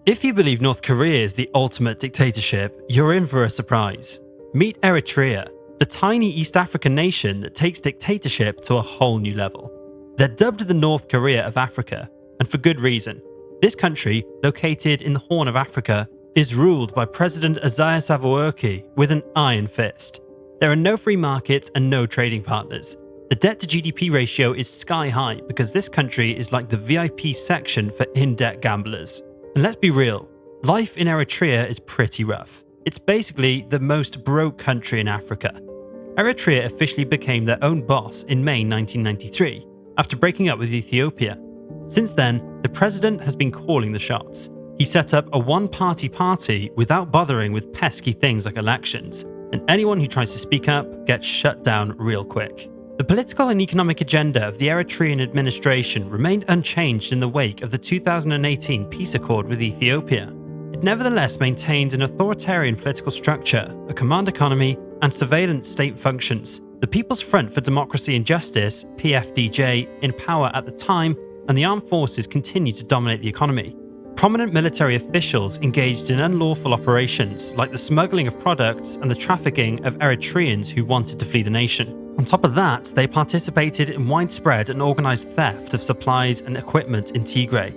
If you believe North Korea is the ultimate dictatorship, you're in for a surprise. Meet Eritrea, the tiny East African nation that takes dictatorship to a whole new level. They're dubbed the North Korea of Africa, and for good reason. This country, located in the Horn of Africa, is ruled by President Isaias Afwerki with an iron fist. There are no free markets and no trading partners. The debt to GDP ratio is sky high because this country is like the VIP section for in-debt gamblers. And let's be real, life in Eritrea is pretty rough. It's basically the most broke country in Africa. Eritrea officially became their own boss in May 1993, after breaking up with Ethiopia. Since then, the president has been calling the shots. He set up a one-party party without bothering with pesky things like elections, and anyone who tries to speak up gets shut down real quick. The political and economic agenda of the Eritrean administration remained unchanged in the wake of the 2018 peace accord with Ethiopia. It nevertheless maintained an authoritarian political structure, a command economy, and surveillance state functions. The People's Front for Democracy and Justice, PFDJ, in power at the time, and the armed forces continued to dominate the economy. Prominent military officials engaged in unlawful operations like the smuggling of products and the trafficking of Eritreans who wanted to flee the nation. On top of that, they participated in widespread and organised theft of supplies and equipment in Tigray.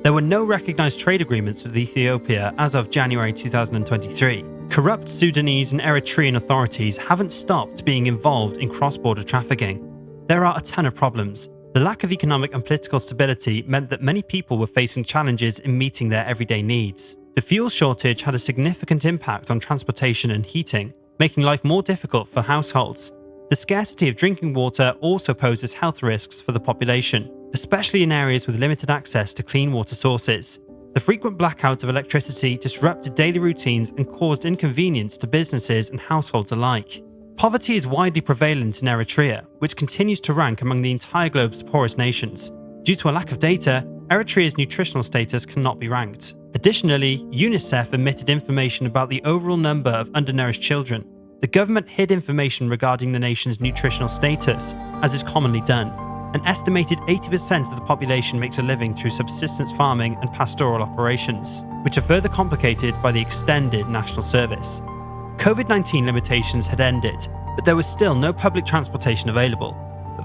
There were no recognised trade agreements with Ethiopia as of January 2023. Corrupt Sudanese and Eritrean authorities haven't stopped being involved in cross-border trafficking. There are a ton of problems. The lack of economic and political stability meant that many people were facing challenges in meeting their everyday needs. The fuel shortage had a significant impact on transportation and heating, making life more difficult for households. The scarcity of drinking water also poses health risks for the population, especially in areas with limited access to clean water sources. The frequent blackouts of electricity disrupted daily routines and caused inconvenience to businesses and households alike. Poverty is widely prevalent in Eritrea, which continues to rank among the entire globe's poorest nations. Due to a lack of data, Eritrea's nutritional status cannot be ranked. Additionally, UNICEF omitted information about the overall number of undernourished children. The government hid information regarding the nation's nutritional status, as is commonly done. An estimated 80% of the population makes a living through subsistence farming and pastoral operations, which are further complicated by the extended national service. COVID-19 limitations had ended, but there was still no public transportation available.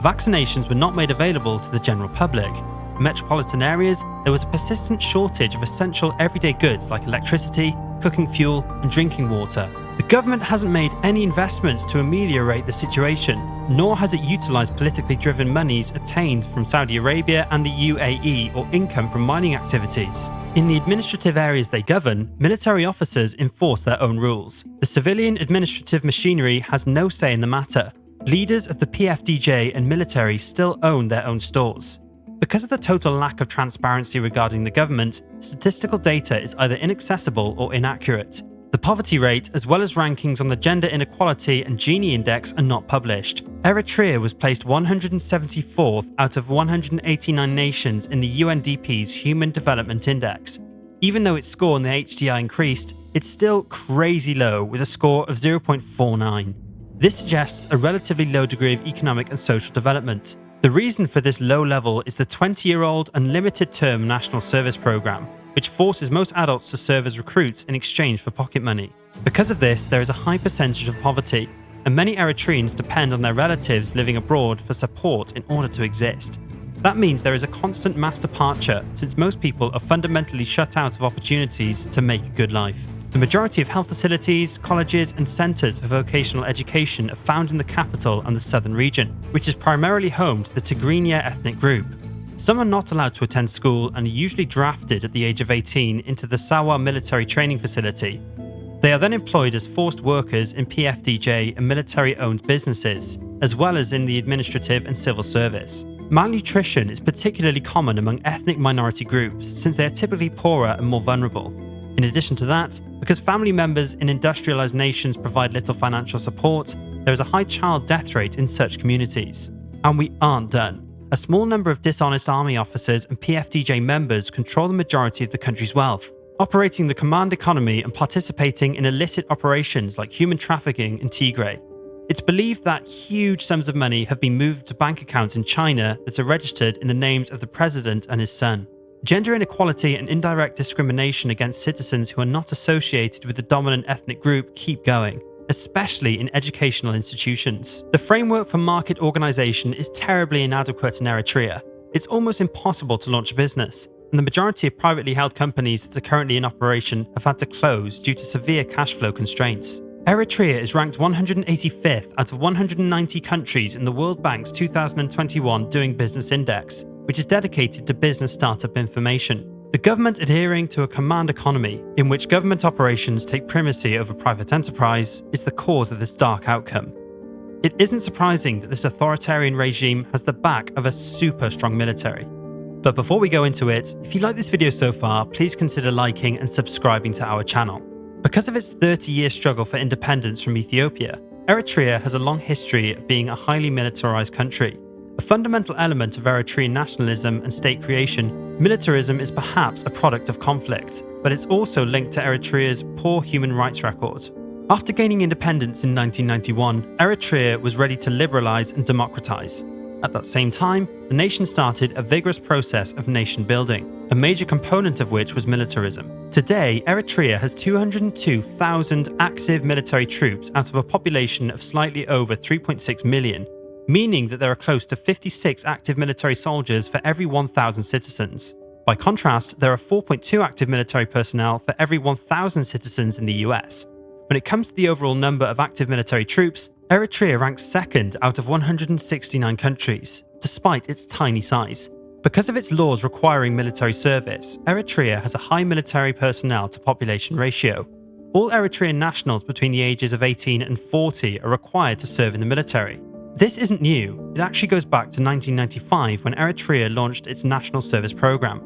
Vaccinations were not made available to the general public. In metropolitan areas, there was a persistent shortage of essential everyday goods like electricity, cooking fuel, and drinking water. The government hasn't made any investments to ameliorate the situation, nor has it utilised politically driven monies obtained from Saudi Arabia and the UAE or income from mining activities. In the administrative areas they govern, military officers enforce their own rules. The civilian administrative machinery has no say in the matter. Leaders of the PFDJ and military still own their own stores. Because of the total lack of transparency regarding the government, statistical data is either inaccessible or inaccurate. The poverty rate, as well as rankings on the Gender Inequality and Gini Index, are not published. Eritrea was placed 174th out of 189 nations in the UNDP's Human Development Index. Even though its score on the HDI increased, it's still crazy low with a score of 0.49. This suggests a relatively low degree of economic and social development. The reason for this low level is the 20-year-old unlimited term national service program, which forces most adults to serve as recruits in exchange for pocket money. Because of this, there is a high percentage of poverty, and many Eritreans depend on their relatives living abroad for support in order to exist. That means there is a constant mass departure, since most people are fundamentally shut out of opportunities to make a good life. The majority of health facilities, colleges, and centres for vocational education are found in the capital and the southern region, which is primarily home to the Tigrinya ethnic group. Some are not allowed to attend school and are usually drafted at the age of 18 into the Sawa military training facility. They are then employed as forced workers in PFDJ and military-owned businesses, as well as in the administrative and civil service. Malnutrition is particularly common among ethnic minority groups since they are typically poorer and more vulnerable. In addition to that, because family members in industrialized nations provide little financial support, there is a high child death rate in such communities. And we aren't done. A small number of dishonest army officers and PFDJ members control the majority of the country's wealth, operating the command economy and participating in illicit operations like human trafficking in Tigray. It's believed that huge sums of money have been moved to bank accounts in China that are registered in the names of the president and his son. Gender inequality and indirect discrimination against citizens who are not associated with the dominant ethnic group keep going, especially in educational institutions. The framework for market organisation is terribly inadequate in Eritrea. It's almost impossible to launch a business, and the majority of privately held companies that are currently in operation have had to close due to severe cash flow constraints. Eritrea is ranked 185th out of 190 countries in the World Bank's 2021 Doing Business Index, which is dedicated to business startup information. The government adhering to a command economy, in which government operations take primacy over private enterprise, is the cause of this dark outcome. It isn't surprising that this authoritarian regime has the back of a super strong military. But before we go into it, if you like this video so far, please consider liking and subscribing to our channel. Because of its 30-year struggle for independence from Ethiopia, Eritrea has a long history of being a highly militarized country. A fundamental element of Eritrean nationalism and state creation, militarism is perhaps a product of conflict, but it's also linked to Eritrea's poor human rights record. After gaining independence in 1991, Eritrea was ready to liberalize and democratize. At that same time, the nation started a vigorous process of nation building, a major component of which was militarism. Today, Eritrea has 202,000 active military troops out of a population of slightly over 3.6 million, meaning that there are close to 56 active military soldiers for every 1,000 citizens. By contrast, there are 4.2 active military personnel for every 1,000 citizens in the US. When it comes to the overall number of active military troops, Eritrea ranks second out of 169 countries, despite its tiny size. Because of its laws requiring military service, Eritrea has a high military personnel to population ratio. All Eritrean nationals between the ages of 18 and 40 are required to serve in the military. This isn't new, it actually goes back to 1995 when Eritrea launched its national service program.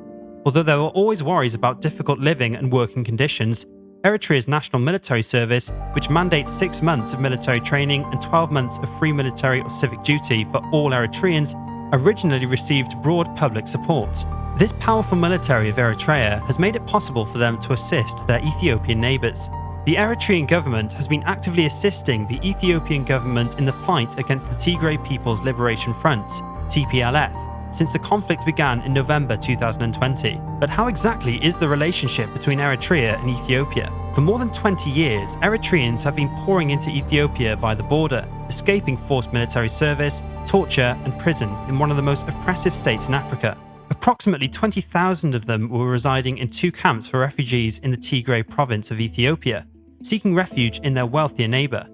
Although there were always worries about difficult living and working conditions, Eritrea's national military service, which mandates 6 months of military training and 12 months of free military or civic duty for all Eritreans, originally received broad public support. This powerful military of Eritrea has made it possible for them to assist their Ethiopian neighbours. The Eritrean government has been actively assisting the Ethiopian government in the fight against the Tigray People's Liberation Front, TPLF, since the conflict began in November 2020. But how exactly is the relationship between Eritrea and Ethiopia? For more than 20 years, Eritreans have been pouring into Ethiopia via the border, escaping forced military service, torture, and prison in one of the most oppressive states in Africa. Approximately 20,000 of them were residing in 2 camps for refugees in the Tigray province of Ethiopia, seeking refuge in their wealthier neighbour.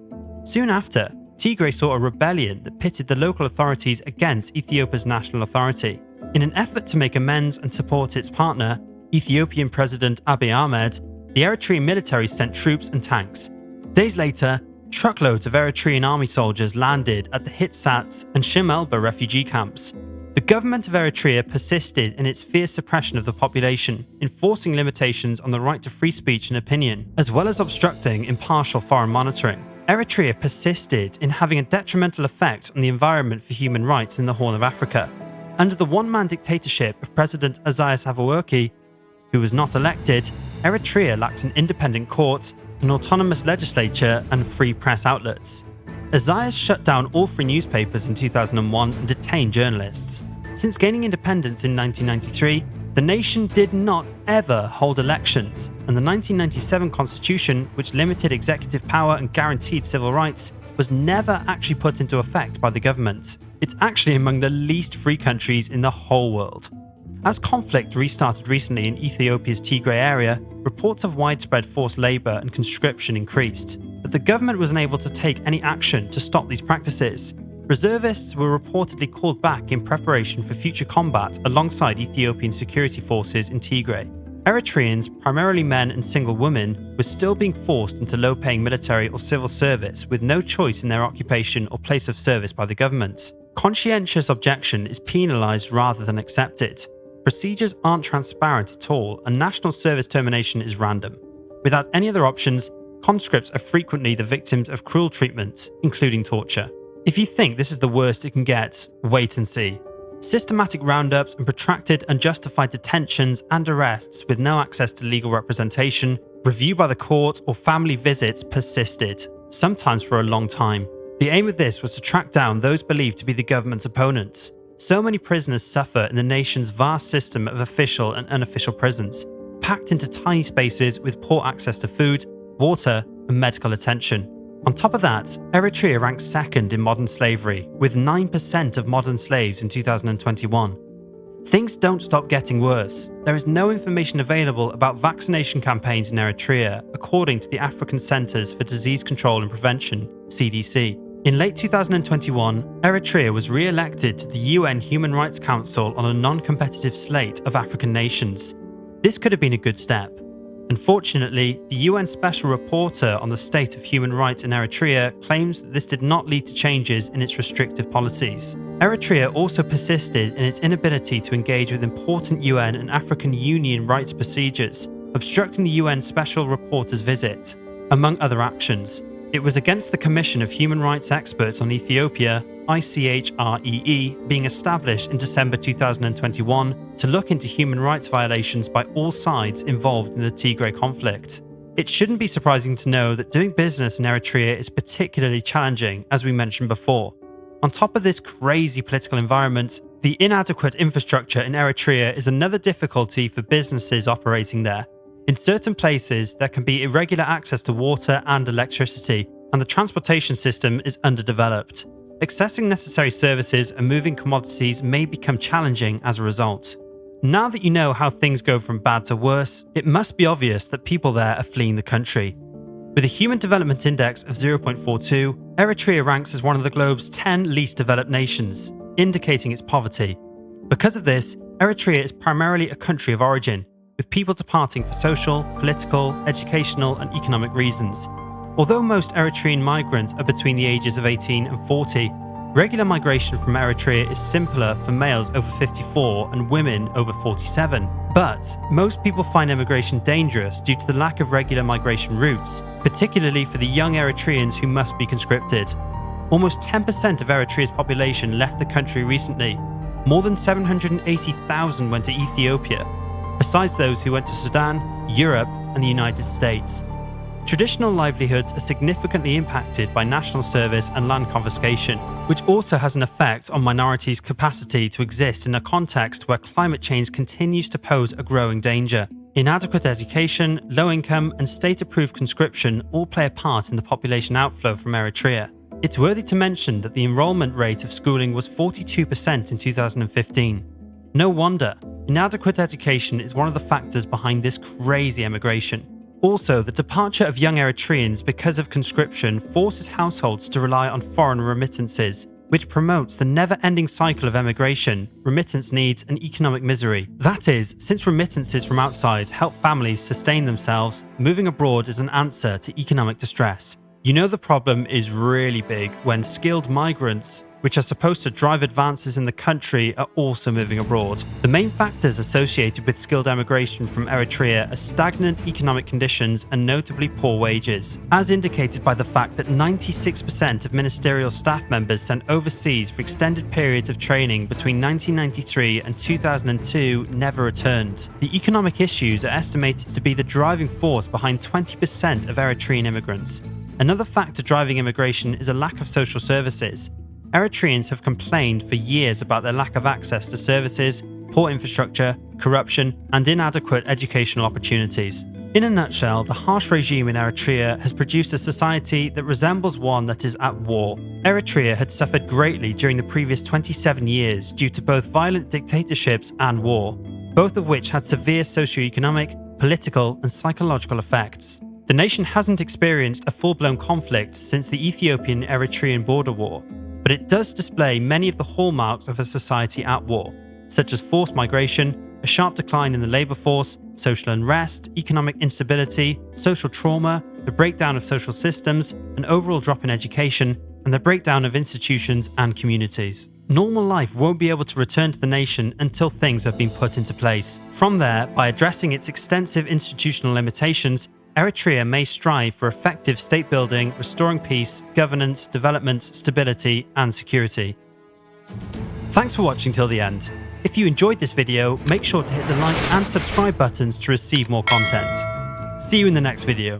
Soon after, Tigray saw a rebellion that pitted the local authorities against Ethiopia's national authority. In an effort to make amends and support its partner, Ethiopian President Abiy Ahmed, the Eritrean military sent troops and tanks. Days later, truckloads of Eritrean army soldiers landed at the Hitsats and Shimelba refugee camps. The government of Eritrea persisted in its fierce suppression of the population, enforcing limitations on the right to free speech and opinion, as well as obstructing impartial foreign monitoring. Eritrea persisted in having a detrimental effect on the environment for human rights in the Horn of Africa. Under the one-man dictatorship of President Isaias Afwerki, who was not elected, Eritrea lacks an independent court, an autonomous legislature, and free press outlets. Isaias shut down all free newspapers in 2001 and detained journalists. Since gaining independence in 1993, the nation did not ever hold elections, and the 1997 constitution, which limited executive power and guaranteed civil rights, was never actually put into effect by the government. It's actually among the least free countries in the whole world. As conflict restarted recently in Ethiopia's Tigray area, reports of widespread forced labour and conscription increased, but the government was unable to take any action to stop these practices. Reservists were reportedly called back in preparation for future combat alongside Ethiopian security forces in Tigray. Eritreans, primarily men and single women, were still being forced into low-paying military or civil service with no choice in their occupation or place of service by the government. Conscientious objection is penalised rather than accepted. Procedures aren't transparent at all, and national service termination is random. Without any other options, conscripts are frequently the victims of cruel treatment, including torture. If you think this is the worst it can get, wait and see. Systematic roundups and protracted unjustified detentions and arrests with no access to legal representation, review by the court, or family visits persisted, sometimes for a long time. The aim of this was to track down those believed to be the government's opponents. So many prisoners suffer in the nation's vast system of official and unofficial prisons, packed into tiny spaces with poor access to food, water, and medical attention. On top of that, Eritrea ranks second in modern slavery, with 9% of modern slaves in 2021. Things don't stop getting worse. There is no information available about vaccination campaigns in Eritrea, according to the African Centers for Disease Control and Prevention, CDC. In late 2021, Eritrea was re-elected to the UN Human Rights Council on a non-competitive slate of African nations. This could have been a good step. Unfortunately, the UN Special Rapporteur on the state of human rights in Eritrea claims that this did not lead to changes in its restrictive policies. Eritrea also persisted in its inability to engage with important UN and African Union rights procedures, obstructing the UN Special Rapporteur's visit. Among other actions, it was against the Commission of Human Rights Experts on Ethiopia, ICHREE, being established in December 2021 to look into human rights violations by all sides involved in the Tigray conflict. It shouldn't be surprising to know that doing business in Eritrea is particularly challenging, as we mentioned before. On top of this crazy political environment, the inadequate infrastructure in Eritrea is another difficulty for businesses operating there. In certain places, there can be irregular access to water and electricity, and the transportation system is underdeveloped. Accessing necessary services and moving commodities may become challenging as a result. Now that you know how things go from bad to worse, it must be obvious that people there are fleeing the country. With a Human Development Index of 0.42, Eritrea ranks as one of the globe's 10 least developed nations, indicating its poverty. Because of this, Eritrea is primarily a country of origin, with people departing for social, political, educational, and economic reasons. Although most Eritrean migrants are between the ages of 18 and 40, regular migration from Eritrea is simpler for males over 54 and women over 47. But most people find immigration dangerous due to the lack of regular migration routes, particularly for the young Eritreans who must be conscripted. Almost 10% of Eritrea's population left the country recently. More than 780,000 went to Ethiopia, besides those who went to Sudan, Europe, and the United States. Traditional livelihoods are significantly impacted by national service and land confiscation, which also has an effect on minorities' capacity to exist in a context where climate change continues to pose a growing danger. Inadequate education, low income, and state-approved conscription all play a part in the population outflow from Eritrea. It's worthy to mention that the enrollment rate of schooling was 42% in 2015. No wonder. Inadequate education is one of the factors behind this crazy emigration. Also, the departure of young Eritreans because of conscription forces households to rely on foreign remittances, which promotes the never-ending cycle of emigration, remittance needs, and economic misery. That is, since remittances from outside help families sustain themselves, moving abroad is an answer to economic distress. You know the problem is really big when skilled migrants, which are supposed to drive advances in the country, are also moving abroad. The main factors associated with skilled emigration from Eritrea are stagnant economic conditions and notably poor wages, as indicated by the fact that 96% of ministerial staff members sent overseas for extended periods of training between 1993 and 2002 never returned. The economic issues are estimated to be the driving force behind 20% of Eritrean immigrants. Another factor driving immigration is a lack of social services. Eritreans have complained for years about their lack of access to services, poor infrastructure, corruption, and inadequate educational opportunities. In a nutshell, the harsh regime in Eritrea has produced a society that resembles one that is at war. Eritrea had suffered greatly during the previous 27 years due to both violent dictatorships and war, both of which had severe socio-economic, political, and psychological effects. The nation hasn't experienced a full-blown conflict since the Ethiopian-Eritrean border war, but it does display many of the hallmarks of a society at war, such as forced migration, a sharp decline in the labour force, social unrest, economic instability, social trauma, the breakdown of social systems, an overall drop in education, and the breakdown of institutions and communities. Normal life won't be able to return to the nation until things have been put into place. From there, by addressing its extensive institutional limitations, Eritrea may strive for effective state building, restoring peace, governance, development, stability, and security. Thanks for watching till the end. If you enjoyed this video, make sure to hit the like and subscribe buttons to receive more content. See you in the next video.